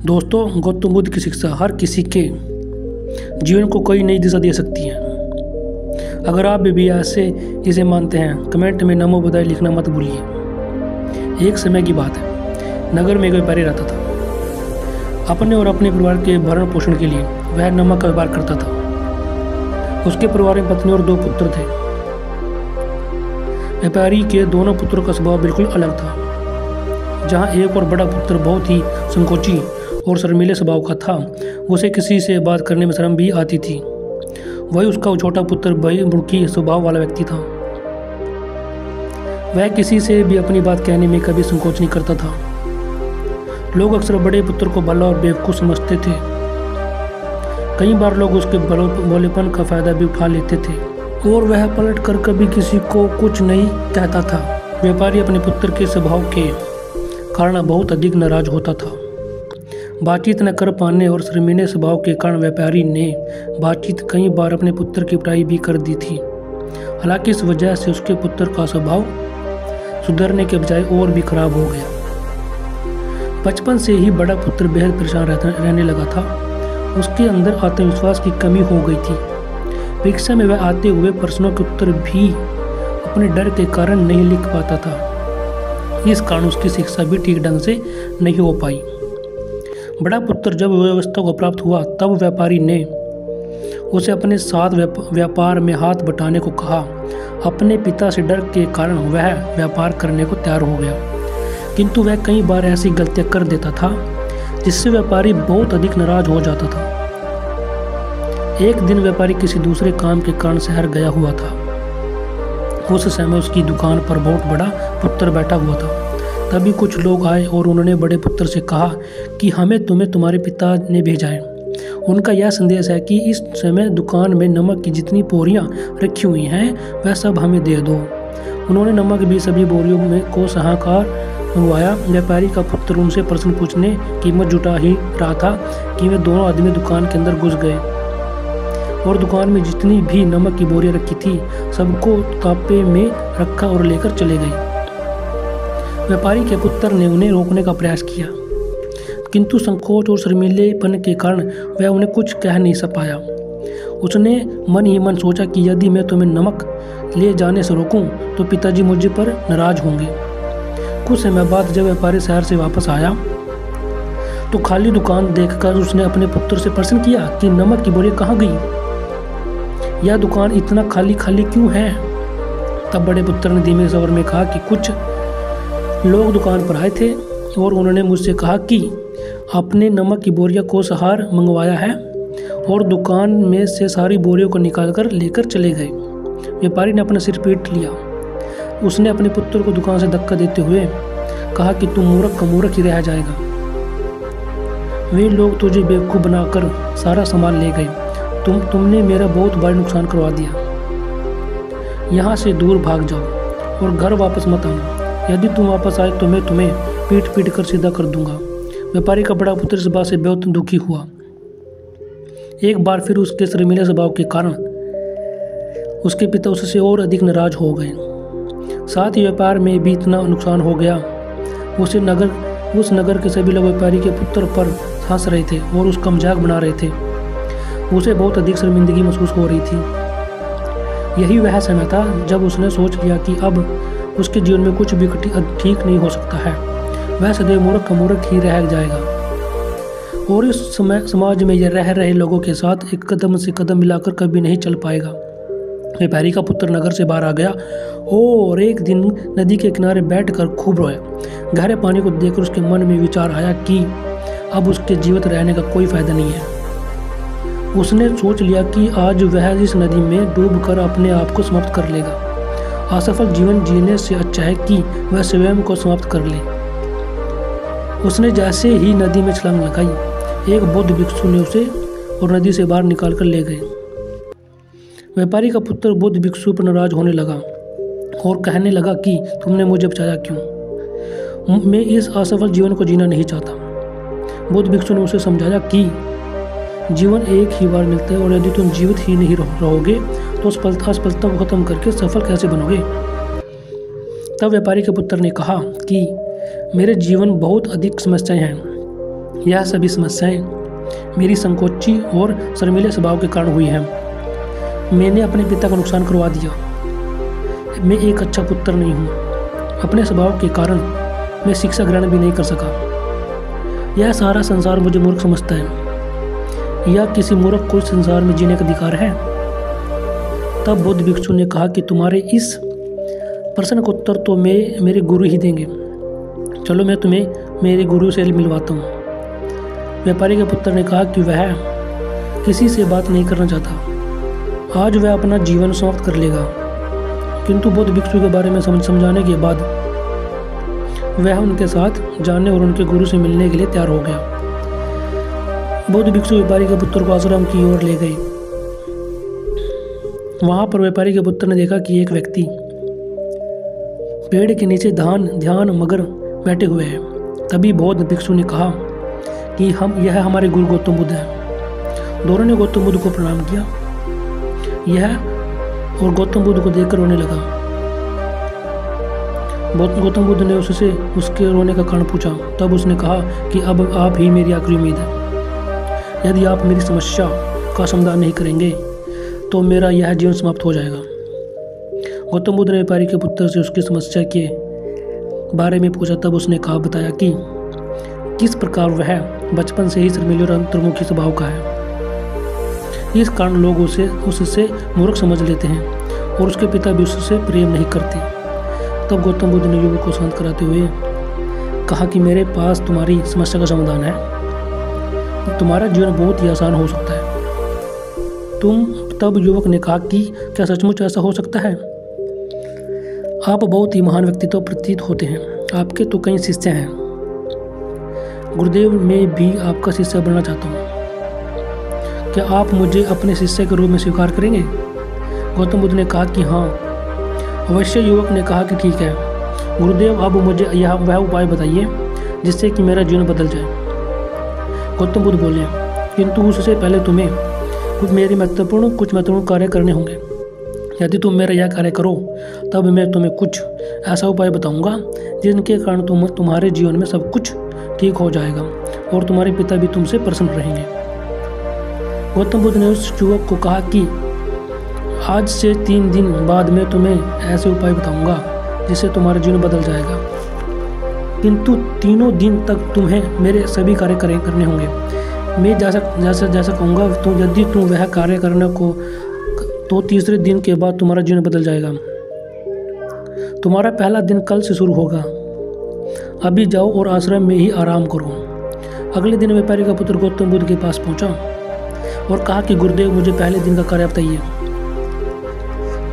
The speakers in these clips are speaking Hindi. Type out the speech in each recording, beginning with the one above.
दोस्तों, गौतम बुद्ध की शिक्षा हर किसी के जीवन को कोई नई दिशा दे सकती है। अगर आप भी ऐसे इसे मानते हैं, कमेंट में नमो बुद्धाय लिखना मत भूलिए। एक समय की बात है, नगर में एक व्यापारी रहता था। अपने और अपने परिवार के भरण पोषण के लिए वह नमक का व्यापार करता था। उसके परिवार में पत्नी और 2 पुत्र थे। व्यापारी के दोनों पुत्रों का स्वभाव बिल्कुल अलग था। जहाँ एक और बड़ा पुत्र बहुत ही संकोची और शर्मीले स्वभाव का था, उसे किसी से बात करने में शर्म भी आती थी। वही उसका छोटा पुत्र बहुमुखी स्वभाव वाला व्यक्ति था। वह किसी से भी अपनी बात कहने में कभी संकोच नहीं करता था। लोग अक्सर बड़े पुत्र को भला और बेवकूफ़ समझते थे। कई बार लोग उसके भोलेपन का फायदा भी उठा लेते थे और वह पलट कर कभी किसी को कुछ नहीं कहता था। व्यापारी अपने पुत्र के स्वभाव के कारण बहुत अधिक नाराज होता था। बातचीत न कर पाने और शर्मीले स्वभाव के कारण व्यापारी ने बातचीत कई बार अपने पुत्र की पिटाई भी कर दी थी। हालांकि इस वजह से उसके पुत्र का स्वभाव सुधरने के बजाय और भी खराब हो गया। बचपन से ही बड़ा पुत्र बेहद परेशान रहने लगा था। उसके अंदर आत्मविश्वास की कमी हो गई थी। परीक्षा में वह आते हुए प्रश्नों के उत्तर भी अपने डर के कारण नहीं लिख पाता था। इस कारण उसकी शिक्षा भी ठीक ढंग से नहीं हो पाई। बड़ा पुत्र जब व्यवस्था को प्राप्त हुआ, तब व्यापारी ने उसे अपने साथ व्यापार में हाथ बटाने को कहा। अपने पिता से डर के कारण वह व्यापार करने को तैयार हो गया, किंतु वह कई बार ऐसी गलतियां कर देता था जिससे व्यापारी बहुत अधिक नाराज हो जाता था। एक दिन व्यापारी किसी दूसरे काम के कारण शहर गया हुआ था। उस समय उसकी दुकान पर बहुत बड़ा पुत्र बैठा हुआ था। तभी कुछ लोग आए और उन्होंने बड़े पुत्र से कहा कि हमें तुम्हारे पिता ने भेजा है। उनका यह संदेश है कि इस समय दुकान में नमक की जितनी बोरियां रखी हुई हैं, वह सब हमें दे दो। उन्होंने नमक भी सभी बोरियों में को सहाकार मंगवाया। व्यापारी का पुत्र उनसे प्रश्न पूछने की हिम्मत जुटा ही रहा था कि वे दोनों आदमी दुकान के अंदर घुस गए और दुकान में जितनी भी नमक की बोरियां रखी थी, सबको तापे में रखा और लेकर चले गए। व्यापारी के पुत्र ने उन्हें रोकने का प्रयास किया, किंतु संकोच और शर्मीलेपन के कारण वह उन्हें कुछ कह नहीं पाया। उसने मन ही मन सोचा कि यदि मैं तुम्हें नमक ले जाने से रोकूं, तो पिताजी मुझ पर नाराज होंगे। कुछ समय बाद जब व्यापारी शहर से वापस आया, तो खाली दुकान देखकर उसने अपने पुत्र से प्रश्न किया कि नमक की बोरी कहाँ गई? यह दुकान इतना खाली खाली क्यों है? तब बड़े पुत्र ने धीमे स्वर में कहा कि कुछ लोग दुकान पर आए थे और उन्होंने मुझसे कहा कि आपने नमक की बोरियां को सहार मंगवाया है, और दुकान में से सारी बोरियों को निकालकर लेकर चले गए। व्यापारी ने अपना सिर पीट लिया। उसने अपने पुत्र को दुकान से धक्का देते हुए कहा कि तुम मूर्ख का मूर्ख ही रह जाएगा। वे लोग तुझे बेवकूफ़ बनाकर सारा सामान ले गए। तुमने मेरा बहुत बड़ा नुकसान करवा दिया। यहाँ से दूर भाग जाओ और घर वापस मत आना। यदि तुम वापस आए तो मैं तुम्हें पीट पीट कर सीधा कर दूंगा। व्यापारी का बड़ा पुत्र इस बात से बहुत दुखी हुआ। एक बार फिर उसके शर्मीले स्वभाव के कारण उसके पिता उससे और अधिक नाराज हो गए। साथ ही व्यापार में भी इतना नुकसान हो गया। उस नगर के सभी लोग व्यापारी के पुत्र पर हंस रहे थे और उसका मजाक बना रहे थे। उसे बहुत अधिक शर्मिंदगी महसूस हो रही थी। यही वह समय था जब उसने सोच लिया कि अब उसके जीवन में कुछ भी ठीक नहीं हो सकता है। वह सदैव मूर्ख का मूर्ख ही रह जाएगा और इस समय समाज में यह रह रहे लोगों के साथ एक कदम से कदम मिलाकर कभी नहीं चल पाएगा। व्यापारी का पुत्र नगर से बाहर आ गया और एक दिन नदी के किनारे बैठकर खूब रोया। गहरे पानी को देखकर उसके मन में विचार आया कि अब उसके जीवित रहने का कोई फायदा नहीं है। उसने सोच लिया कि आज वह इस नदी में डूबकर अपने आप को समाप्त कर लेगा। असफल जीवन जीने से अच्छा है कि वह स्वयं को समाप्त कर ले। उसने जैसे ही नदी में छलांग लगाई, एक बौद्ध भिक्षु ने उसे और नदी से बाहर निकाल कर ले गए। व्यापारी का पुत्र बौद्ध भिक्षु पर नाराज होने लगा और कहने लगा कि तुमने मुझे बचाया क्यों? मैं इस असफल जीवन को जीना नहीं चाहता। बौद्ध भिक्षु ने उसे समझाया कि जीवन एक ही बार मिलता है और यदि तुम जीवित ही नहीं रहोगे तो असफलता को खत्म करके सफल कैसे बनोगे? तब व्यापारी के पुत्र ने कहा कि मेरे जीवन बहुत अधिक समस्याएं हैं। यह सभी समस्याएं मेरी संकोची और शर्मीले स्वभाव के कारण हुई हैं। मैंने अपने पिता का नुकसान करवा दिया। मैं एक अच्छा पुत्र नहीं हूँ। अपने स्वभाव के कारण मैं शिक्षा ग्रहण भी नहीं कर सका। यह सारा संसार मुझे मूर्ख समझता है। या किसी मूर्ख को संसार में जीने का अधिकार है? तब बुद्ध भिक्षु ने कहा कि तुम्हारे इस प्रश्न का उत्तर तो मेरे गुरु ही देंगे। चलो मैं तुम्हें मेरे गुरु से मिलवाता हूँ। व्यापारी के पुत्र ने कहा कि वह किसी से बात नहीं करना चाहता। आज वह अपना जीवन समाप्त कर लेगा। किंतु बुद्ध भिक्षु के बारे में समझाने के बाद वह उनके साथ जाने और उनके गुरु से मिलने के लिए तैयार हो गया। बुद्ध भिक्षु व्यापारी के पुत्र को आश्रम की ओर ले गए। वहां पर व्यापारी के पुत्र ने देखा कि एक व्यक्ति पेड़ के नीचे ध्यान मगर बैठे हुए हैं। तभी बौद्ध भिक्षु ने कहा कि यह हमारे गुरु गौतम बुद्ध है। दोनों ने गौतम बुद्ध को प्रणाम किया। यह और गौतम बुद्ध को देखकर रोने लगा। गौतम बुद्ध ने उससे उसके रोने का कारण पूछा। तब उसने कहा कि अब आप ही मेरी आखिरी उम्मीद है। यदि आप मेरी समस्या का समाधान नहीं करेंगे तो मेरा यह जीवन समाप्त हो जाएगा। गौतम बुद्ध ने व्यापारी के पुत्र से उसकी समस्या के बारे में पूछा। तब उसने बताया कि किस प्रकार वह बचपन से ही शर्मीले और अंतर्मुखी स्वभाव का है। इस कारण लोग उससे मूर्ख समझ लेते हैं और उसके पिता भी उससे प्रेम नहीं करते। तब गौतम बुद्ध ने युवक को शांत कराते हुए कहा कि मेरे पास तुम्हारी समस्या का समाधान है। तुम्हारा जीवन बहुत ही आसान हो सकता है। तब युवक ने कहा कि क्या सचमुच ऐसा हो सकता है? आप बहुत ही महान व्यक्तित्व प्रतीत होते हैं। आपके तो कई शिष्य हैं। गुरुदेव, मैं भी आपका शिष्य बनना चाहता हूँ। क्या आप मुझे अपने शिष्य के रूप में स्वीकार करेंगे? गौतम बुद्ध ने कहा कि हाँ अवश्य। युवक ने कहा कि ठीक है गुरुदेव, अब मुझे वह उपाय बताइए जिससे कि मेरा जीवन बदल जाए। गौतम बुद्ध बोले, किंतु उससे पहले तुम्हें कुछ महत्वपूर्ण कार्य करने होंगे। यदि तुम मेरा यह कार्य करो तब मैं तुम्हें कुछ ऐसा उपाय बताऊंगा जिनके कारण तुम्हारे जीवन में सब कुछ ठीक हो जाएगा और तुम्हारे पिता भी तुमसे प्रसन्न रहेंगे। गौतम बुद्ध ने उस युवक को कहा कि आज से 3 दिन बाद मैं तुम्हें ऐसे उपाय बताऊंगा जिससे तुम्हारा जीवन बदल जाएगा। किंतु 3 दिन तक तुम्हें मेरे सभी कार्य करने होंगे। मैं जैसा कहूँगा तो यदि तुम वह कार्य करने को तो 3रे दिन के बाद तुम्हारा जीवन बदल जाएगा। तुम्हारा पहला दिन कल से शुरू होगा। अभी जाओ और आश्रम में ही आराम करो। अगले दिन व्यापारी का पुत्र गौतम बुद्ध के पास पहुंचा और कहा कि गुरुदेव, मुझे पहले दिन का कार्य बताइए।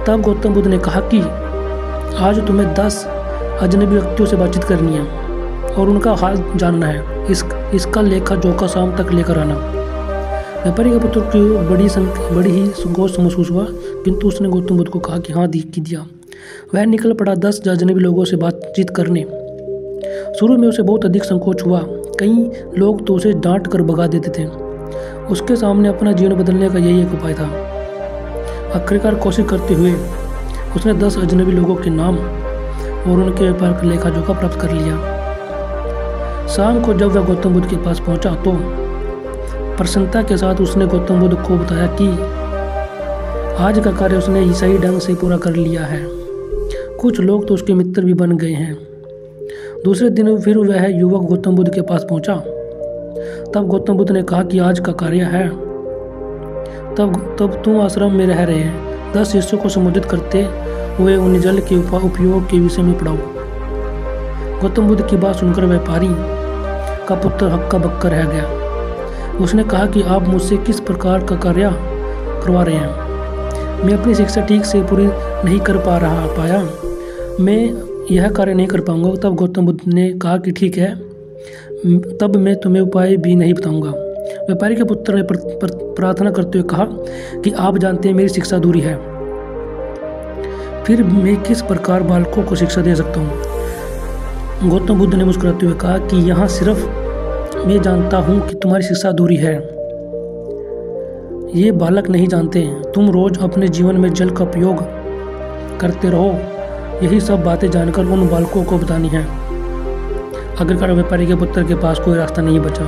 तब गौतम बुद्ध ने कहा कि आज तुम्हें 10 अजनबी व्यक्तियों से बातचीत करनी है और उनका हाल जानना है। इसका लेखा जोखा शाम तक लेकर आना। व्यापारी के पुत्र को बड़ी ही संकोच महसूस हुआ, किंतु उसने गौतम बुद्ध को कहा कि हाँ दिया। वह निकल पड़ा 10 अजनबी लोगों से बातचीत करने। शुरू में उसे बहुत अधिक संकोच हुआ। कई लोग तो उसे डांट कर भगा देते थे। उसके सामने अपना जीवन बदलने का यही एक उपाय था। आखिरकार कोशिश करते हुए उसने 10 अजनबी लोगों के नाम और उनके व्यापार का लेखा जोखा प्राप्त कर लिया। शाम को जब वह गौतम बुद्ध के पास पहुंचा तो प्रसन्नता के साथ उसने गौतम बुद्ध को बताया कि आज का कार्य उसने सही ढंग से पूरा कर लिया है। कुछ लोग तो उसके मित्र भी बन गए हैं। दूसरे दिन फिर वह युवक गौतम बुद्ध के पास पहुंचा। तब गौतम बुद्ध ने कहा कि आज का कार्य है। तब तुम आश्रम में रह रहे हैं 10 शिष्यों को संबोधित करते हुए उन्हें जल के उपयोग के विषय में पढ़ाओ। गौतम बुद्ध की बात सुनकर व्यापारी का पुत्र हक्का बक्का रह गया। उसने कहा कि आप मुझसे किस प्रकार का कार्य करवा रहे हैं? मैं अपनी शिक्षा ठीक से पूरी नहीं कर पाया। मैं यह कार्य नहीं कर पाऊंगा। तब गौतम बुद्ध ने कहा कि ठीक है, तब मैं तुम्हें उपाय भी नहीं बताऊंगा। व्यापारी के पुत्र ने प्रार्थना करते हुए कहा कि आप जानते हैं मेरी शिक्षा अधूरी है। फिर मैं किस प्रकार बालकों को शिक्षा दे सकता हूँ? गौतम बुद्ध ने मुस्कुराते हुए कहा कि यहाँ सिर्फ मैं जानता हूँ कि तुम्हारी शिक्षा अधूरी है। ये बालक नहीं जानते। तुम रोज अपने जीवन में जल का उपयोग करते रहो। यही सब बातें जानकर उन बालकों को बतानी है। आखिरकार व्यापारी के पुत्र के पास कोई रास्ता नहीं बचा।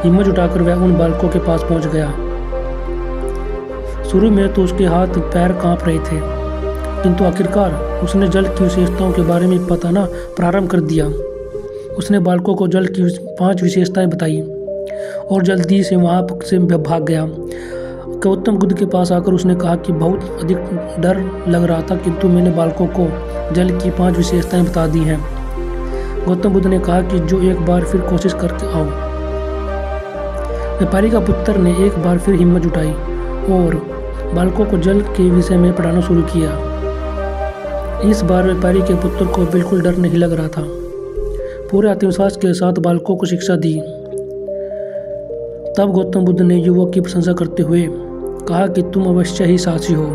हिम्मत जुटाकर वह उन बालकों के पास पहुंच गया। शुरू में तो उसके हाथ पैर कांप रहे थे, किंतु आखिरकार उसने जल की विशेषताओं के बारे में बताना प्रारंभ कर दिया। उसने बालकों को जल की 5 विशेषताएं बताई और जल्दी से वहाँ से भाग गया। गौतम बुद्ध के पास आकर उसने कहा कि बहुत अधिक डर लग रहा था, किंतु मैंने बालकों को जल की 5 विशेषताएं बता दी हैं। गौतम बुद्ध ने कहा कि जो एक बार फिर कोशिश करके आओ। व्यापारी का पुत्र ने एक बार फिर हिम्मत जुटाई और बालकों को जल के विषय में पढ़ाना शुरू किया। इस बार व्यापारी के पुत्र को बिल्कुल डर नहीं लग रहा था। पूरे आत्मविश्वास के साथ बालकों को शिक्षा दी। तब गौतम बुद्ध ने युवक की प्रशंसा करते हुए कहा कि तुम अवश्य ही साहसी हो।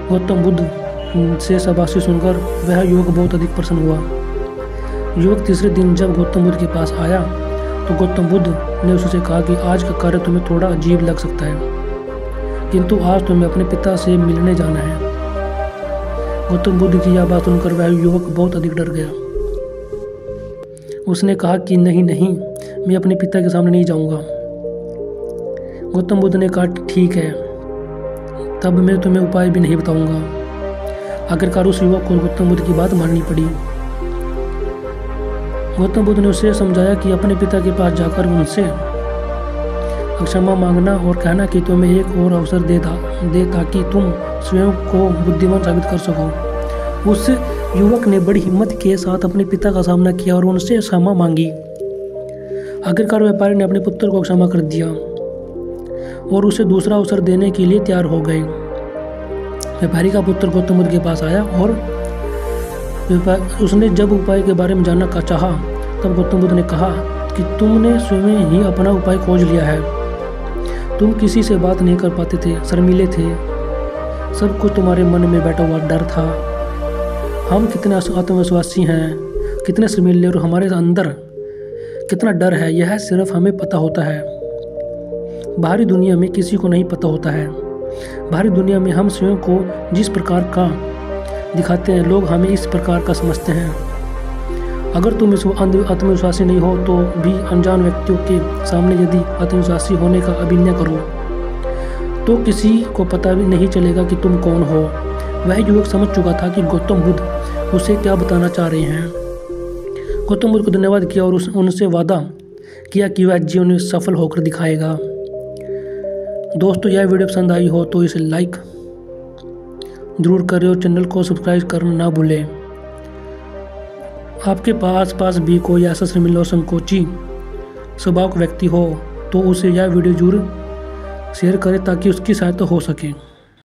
गौतम बुद्ध से शाबाशी सुनकर वह युवक बहुत अधिक प्रसन्न हुआ। युवक तीसरे दिन जब गौतम बुद्ध के पास आया तो गौतम बुद्ध ने उससे कहा कि आज का कार्य तुम्हें थोड़ा अजीब लग सकता है, किंतु आज तुम्हें अपने पिता से मिलने जाना है। गौतम बुद्ध की यह बात सुनकर वह युवक बहुत अधिक डर गया। उसने कहा कि नहीं, मैं अपने पिता के सामने नहीं जाऊंगा। गौतम बुद्ध ने कहा ठीक है, तब मैं तुम्हें उपाय भी नहीं बताऊंगा। आखिरकार उस युवक को गौतम बुद्ध की बात माननी पड़ी। गौतम बुद्ध ने उसे समझाया कि अपने पिता के पास जाकर उनसे क्षमा मांगना और कहना कि तुम्हें एक और अवसर दे ताकि तुम स्वयं को बुद्धिमान साबित कर सको। उस युवक ने बड़ी हिम्मत के साथ अपने पिता का सामना किया और उनसे क्षमा मांगी। आखिरकार व्यापारी ने अपने पुत्र को क्षमा कर दिया और उसे दूसरा अवसर देने के लिए तैयार हो गए। व्यापारी का पुत्र गौतम बुद्ध के पास आया और उसने जब उपाय के बारे में जानना का चाहा तब गौतम बुद्ध ने कहा कि तुमने स्वयं ही अपना उपाय खोज लिया है। तुम किसी से बात नहीं कर पाते थे, शर्मीले थे, सब कुछ तुम्हारे मन में बैठा हुआ डर था। हम कितने आत्मविश्वासी हैं, कितने शर्मीले और हमारे अंदर कितना डर है, यह सिर्फ हमें पता होता है। बाहरी दुनिया में किसी को नहीं पता होता है। बाहरी दुनिया में हम स्वयं को जिस प्रकार का दिखाते हैं, लोग हमें इस प्रकार का समझते हैं। अगर तुम इस आत्मविश्वासी नहीं हो तो भी अनजान व्यक्तियों के सामने यदि आत्मविश्वासी होने का अभिनय करो तो किसी को पता भी नहीं चलेगा कि तुम कौन हो। वह युवक समझ चुका था कि गौतम बुद्ध उसे क्या बताना चाह रहे हैं। गौतम बुद्ध को धन्यवाद किया और उनसे वादा किया कि वह जीवन में सफल होकर दिखाएगा। दोस्तों, यह वीडियो पसंद आई हो तो इसे लाइक जरूर करें और चैनल को सब्सक्राइब करना ना भूलें। आपके पास भी कोई ऐसा शर्मीला और संकोची स्वभाव का व्यक्ति हो तो उसे यह वीडियो जरूर शेयर करें ताकि उसकी सहायता हो सके।